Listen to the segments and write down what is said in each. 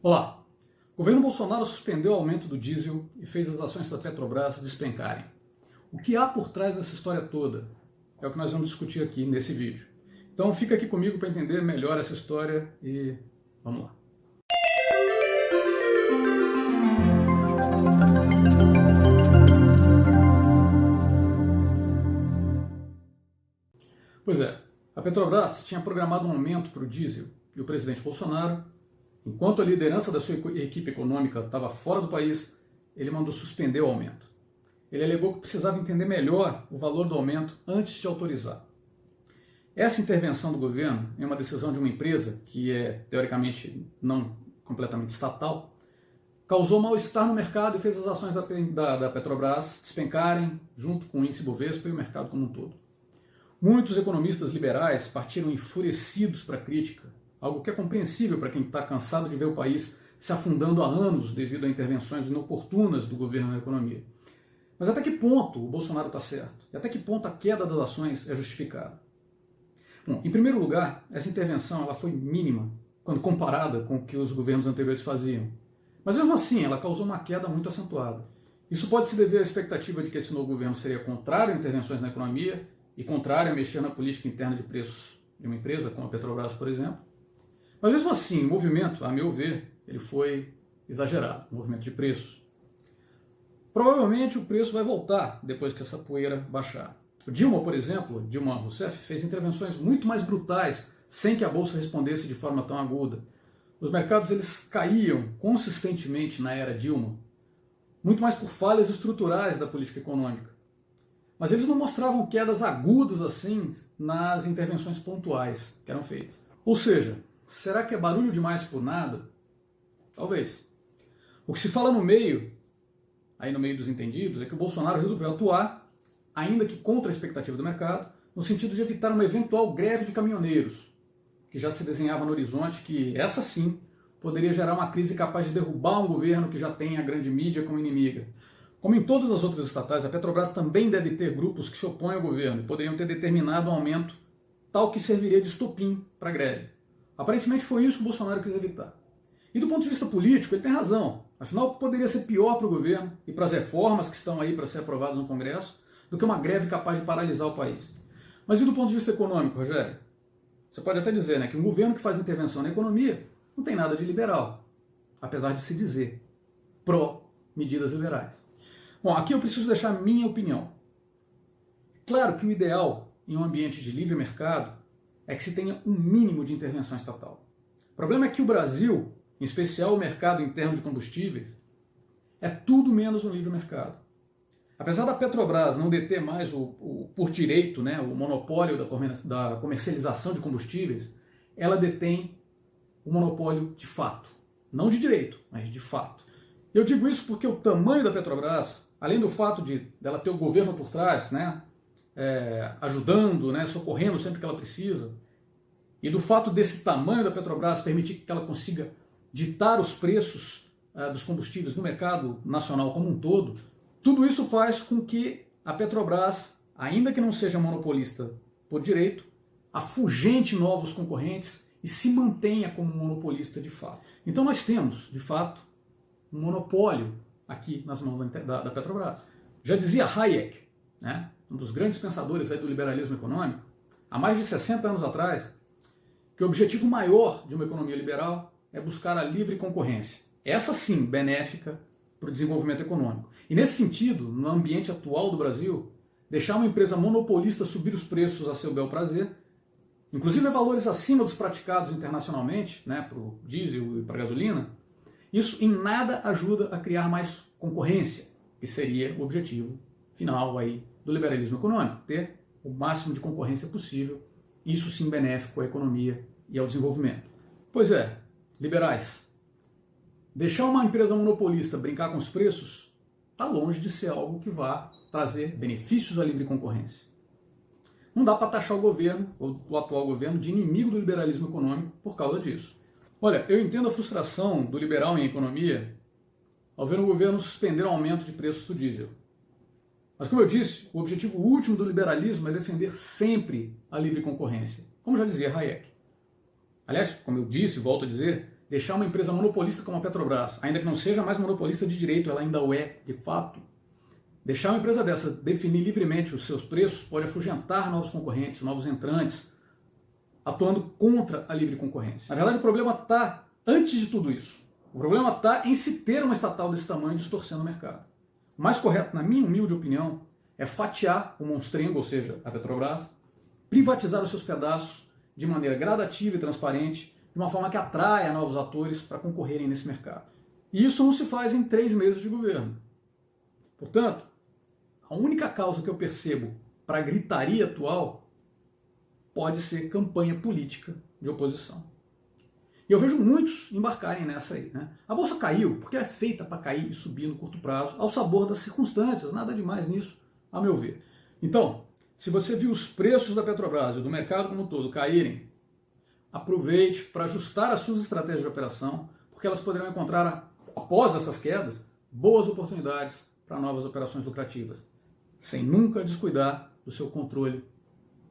Olá! O governo Bolsonaro suspendeu o aumento do diesel e fez as ações da Petrobras despencarem. O que há por trás dessa história toda é o que nós vamos discutir aqui nesse vídeo. Então fica aqui comigo para entender melhor essa história e vamos lá. Pois é, a Petrobras tinha programado um aumento para o diesel e o presidente Bolsonaro, enquanto a liderança da sua equipe econômica estava fora do país, ele mandou suspender o aumento. Ele alegou que precisava entender melhor o valor do aumento antes de autorizar. Essa intervenção do governo em uma decisão de uma empresa, que é teoricamente não completamente estatal, causou mal-estar no mercado e fez as ações da Petrobras despencarem junto com o índice Bovespa e o mercado como um todo. Muitos economistas liberais partiram enfurecidos para a crítica, algo que é compreensível para quem está cansado de ver o país se afundando há anos devido a intervenções inoportunas do governo na economia. Mas até que ponto o Bolsonaro está certo? E até que ponto a queda das ações é justificada? Bom, em primeiro lugar, essa intervenção ela foi mínima quando comparada com o que os governos anteriores faziam. Mas mesmo assim, ela causou uma queda muito acentuada. Isso pode se dever à expectativa de que esse novo governo seria contrário a intervenções na economia e contrário a mexer na política interna de preços de uma empresa, como a Petrobras, por exemplo. Mas mesmo assim, o movimento, a meu ver, ele foi exagerado, o movimento de preços. Provavelmente o preço vai voltar depois que essa poeira baixar. O Dilma, por exemplo, Dilma Rousseff, fez intervenções muito mais brutais sem que a Bolsa respondesse de forma tão aguda. Os mercados eles caíam consistentemente na era Dilma, muito mais por falhas estruturais da política econômica. Mas eles não mostravam quedas agudas assim nas intervenções pontuais que eram feitas. Ou seja, será que é barulho demais por nada? Talvez. O que se fala no meio dos entendidos, é que o Bolsonaro resolveu atuar, ainda que contra a expectativa do mercado, no sentido de evitar uma eventual greve de caminhoneiros, que já se desenhava no horizonte, que essa sim poderia gerar uma crise capaz de derrubar um governo que já tem a grande mídia como inimiga. Como em todas as outras estatais, a Petrobras também deve ter grupos que se opõem ao governo e poderiam ter determinado um aumento tal que serviria de estopim para a greve. Aparentemente foi isso que o Bolsonaro quis evitar. E do ponto de vista político, ele tem razão. Afinal, poderia ser pior para o governo e para as reformas que estão aí para ser aprovadas no Congresso do que uma greve capaz de paralisar o país. Mas e do ponto de vista econômico, Rogério? Você pode até dizer, né, que um governo que faz intervenção na economia não tem nada de liberal, apesar de se dizer pró-medidas liberais. Bom, aqui eu preciso deixar a minha opinião. Claro que o ideal em um ambiente de livre mercado é que se tenha um mínimo de intervenção estatal. O problema é que o Brasil, em especial o mercado interno de combustíveis, é tudo menos um livre mercado. Apesar da Petrobras não deter mais por direito, né, o monopólio da comercialização de combustíveis, ela detém o monopólio de fato. Não de direito, mas de fato. Eu digo isso porque o tamanho da Petrobras, além do fato dela ter o governo por trás, né, ajudando, né, socorrendo sempre que ela precisa, e do fato desse tamanho da Petrobras permitir que ela consiga ditar os preços dos combustíveis no mercado nacional como um todo, tudo isso faz com que a Petrobras, ainda que não seja monopolista por direito, afugente novos concorrentes e se mantenha como monopolista de fato. Então nós temos, de fato, um monopólio aqui nas mãos da Petrobras. Já dizia Hayek, né, um dos grandes pensadores aí do liberalismo econômico, há mais de 60 anos atrás, que o objetivo maior de uma economia liberal é buscar a livre concorrência. Essa sim, benéfica para o desenvolvimento econômico. E nesse sentido, no ambiente atual do Brasil, deixar uma empresa monopolista subir os preços a seu bel prazer, inclusive a valores acima dos praticados internacionalmente, né, para o diesel e para a gasolina, isso em nada ajuda a criar mais concorrência, que seria o objetivo final aí do liberalismo econômico, ter o máximo de concorrência possível, isso sim benéfico à economia e ao desenvolvimento. Pois é, liberais, deixar uma empresa monopolista brincar com os preços está longe de ser algo que vá trazer benefícios à livre concorrência. Não dá para taxar o governo, ou o atual governo, de inimigo do liberalismo econômico por causa disso. Olha, eu entendo a frustração do liberal em economia ao ver o governo suspender o aumento de preços do diesel. Mas, como eu disse, o objetivo último do liberalismo é defender sempre a livre concorrência, como já dizia Hayek. Aliás, como eu disse e volto a dizer, deixar uma empresa monopolista como a Petrobras, ainda que não seja mais monopolista de direito, ela ainda o é de fato, deixar uma empresa dessa definir livremente os seus preços pode afugentar novos concorrentes, novos entrantes, atuando contra a livre concorrência. Na verdade, o problema está antes de tudo isso. O problema está em se ter uma estatal desse tamanho distorcendo o mercado. O mais correto, na minha humilde opinião, é fatiar o monstrengo, ou seja, a Petrobras, privatizar os seus pedaços de maneira gradativa e transparente, de uma forma que atraia novos atores para concorrerem nesse mercado. E isso não se faz em 3 meses de governo. Portanto, a única causa que eu percebo para a gritaria atual pode ser campanha política de oposição. E eu vejo muitos embarcarem nessa aí, né? A bolsa caiu porque é feita para cair e subir no curto prazo, ao sabor das circunstâncias, nada demais nisso, a meu ver. Então, se você viu os preços da Petrobras e do mercado como um todo caírem, aproveite para ajustar as suas estratégias de operação, porque elas poderão encontrar, após essas quedas, boas oportunidades para novas operações lucrativas, sem nunca descuidar do seu controle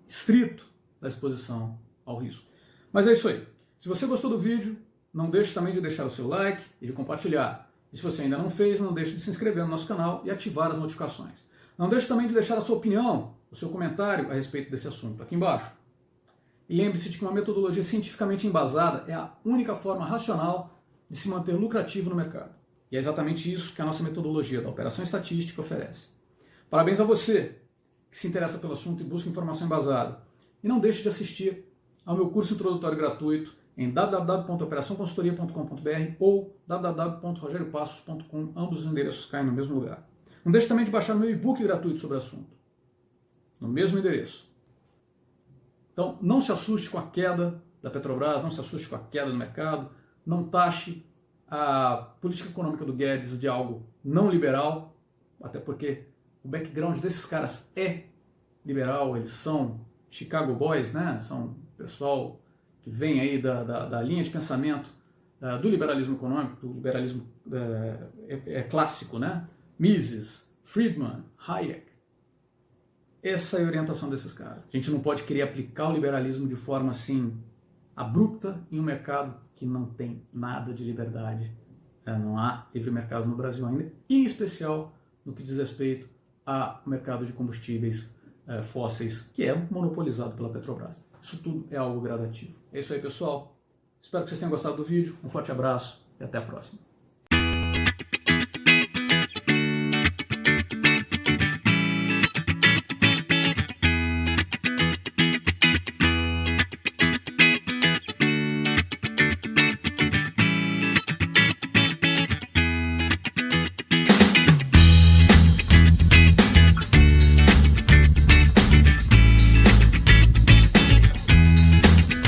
estrito da exposição ao risco. Mas é isso aí. Se você gostou do vídeo, não deixe também de deixar o seu like e de compartilhar. E se você ainda não fez, não deixe de se inscrever no nosso canal e ativar as notificações. Não deixe também de deixar a sua opinião, o seu comentário a respeito desse assunto aqui embaixo. E lembre-se de que uma metodologia cientificamente embasada é a única forma racional de se manter lucrativo no mercado. E é exatamente isso que a nossa metodologia da operação estatística oferece. Parabéns a você que se interessa pelo assunto e busca informação embasada. E não deixe de assistir ao meu curso introdutório gratuito em www.operaçãoconsultoria.com.br ou www.rogeriopassos.com. Ambos os endereços caem no mesmo lugar. Não deixe também de baixar meu e-book gratuito sobre o assunto, no mesmo endereço. Então, não se assuste com a queda da Petrobras, não se assuste com a queda do mercado, não taxe a política econômica do Guedes de algo não liberal, até porque o background desses caras é liberal, eles são Chicago Boys, né? São pessoal que vem aí da linha de pensamento do liberalismo econômico, do liberalismo clássico, né? Mises, Friedman, Hayek. Essa é a orientação desses caras. A gente não pode querer aplicar o liberalismo de forma assim abrupta em um mercado que não tem nada de liberdade. Não há livre mercado no Brasil ainda, e em especial no que diz respeito ao mercado de combustíveis fósseis, que é monopolizado pela Petrobras. Isso tudo é algo gradativo. É isso aí, pessoal. Espero que vocês tenham gostado do vídeo. Um forte abraço e até a próxima.